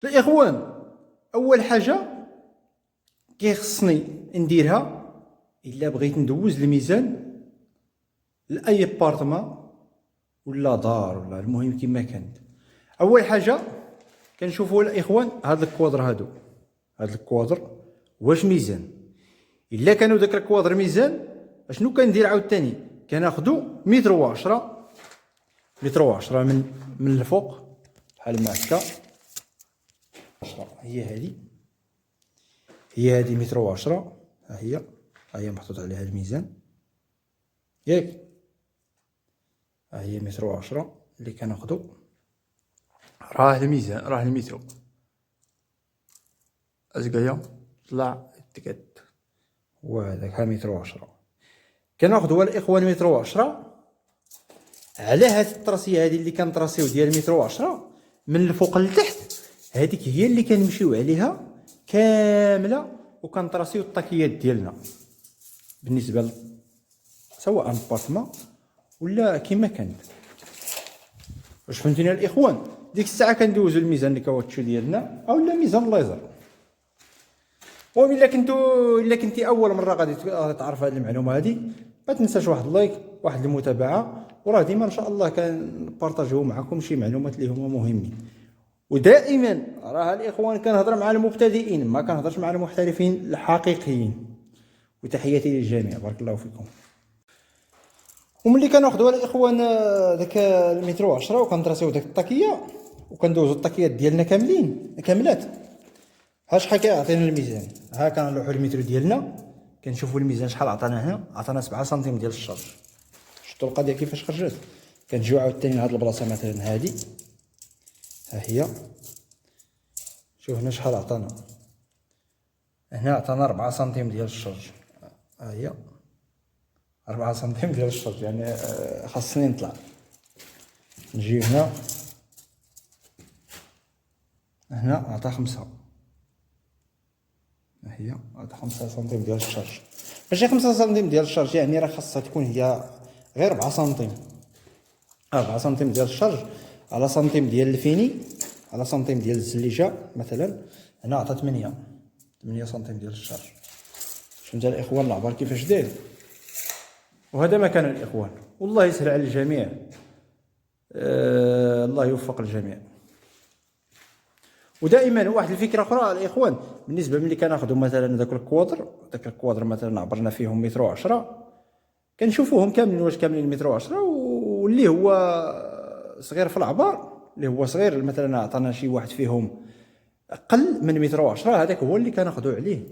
الاخوان، اول حاجه كيخصني نديرها الا بغيت ندوز الميزان لاي بارتما ولا دار ولا المهم كما كانت. اول حاجه كنشوفوا الاخوان هاد الكوادر هاد الكوادر واش ميزان. الا كانوا داك الكوادر ميزان اشنو كندير عاوتاني؟ كناخذوا متر وعشرة، متر وعشرة من الفوق بحال ما هكا. هي هذه متر وعشرة، ها هي محطوط عليها الميزان ياك. ها هي متر وعشرة اللي كناخدو، راه الميزان راه المترو ازكايا طلع تكد، وهذاك ها متر وعشرة كناخدو الاخوان متر وعشرة. على هاد الطراسيه هادي اللي كنطراسيو ديال متر وعشرة من الفوق لتحت، هذيك هي اللي كنمشيو عليها كامله وكنطراسيو الطاكيات ديالنا بالنسبه سواء بارتما ولا كما كانت. واش فهمتوني الاخوان؟ ديك الساعه كندوزو الميزان الكاوتشو ديالنا اولا ميزان ليزر. المهم الا كنتي اول مره غادي تعرف هذه المعلومه هذه، ما تنساش واحد اللايك، واحد المتابعه، وراه ديما ان شاء الله كنبارطاجيو معكم شي معلومات اللي هما مهمين. ودائما راه الاخوان كنهضر مع المبتدئين، ما كنهضرش مع المحترفين الحقيقيين. وتحياتي للجميع، بارك الله فيكم. وملي كناخذوا الاخوان داك المترو 10 وكنطراسيو داك الطاكيه وكندوزو الطاكيات ديالنا كاملات، ها شحال كيعطينا الميزان. ها كنلوحوا المترو ديالنا كنشوفوا الميزان شحال عطانا. هنا عطانا 7 سنتيم ديال الشارج. شفتوا القضيه كيفاش خرجت؟ كنجيو عاوتاني لهاد البلاصه مثلا هادي، ها هي شوف هنا شحال عطانا. هنا عطانا 4 سنتيم ديال الشارج، ها هي 4 سنتيم ديال الشارج. يعني خاصني نطلع نجي هنا عطا 5، ها هي عطا 5 سنتيم ديال الشارج. ماشي 5 سنتيم ديال الشارج، يعني راه خاصها تكون هي غير 4 سنتيم. 4 سنتيم ديال الشارج على سنتيم ديال الفيني على سنتيم ديال الزليجه مثلا. هنا عطا 8 سنتيم ديال الشارج. فهمت الاخوان العبار كيفاش داير؟ وهذا مكان الاخوان، والله يسهل على الجميع. الله يوفق الجميع. ودائما واحد الفكره اخرى الاخوان، بالنسبه ملي كناخذوا مثلا داك الكوادر مثلا عبرنا فيهم متر 10 كنشوفوهم كاملين، واش كاملين متر 10 واللي هو صغير في العبار، اللي هو صغير مثلا عطانا شي واحد فيهم اقل من متر 10، هذاك هو اللي كناخذوا عليه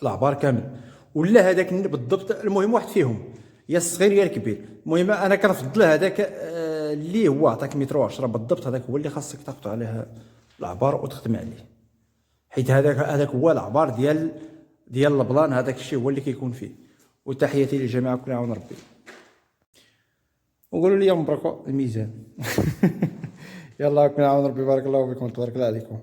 العبار كامل. ولا هذاك بالضبط، المهم واحد فيهم يا الصغير يا الكبير. المهم انا كنفضل هذاك اللي هو عطاك متر 10 بالضبط، هذاك هو اللي خاصك تاخذ عليه العبار وتخدم عليه، حيت هذاك هو العبار ديال البلان. هذاك الشيء هو اللي كيكون فيه. وتحياتي للجميع، كل عام ربي. وقولوا لي مبروك الميزان. يلا كل عام ربي، بارك الله فيكم، تبارك الله عليكم.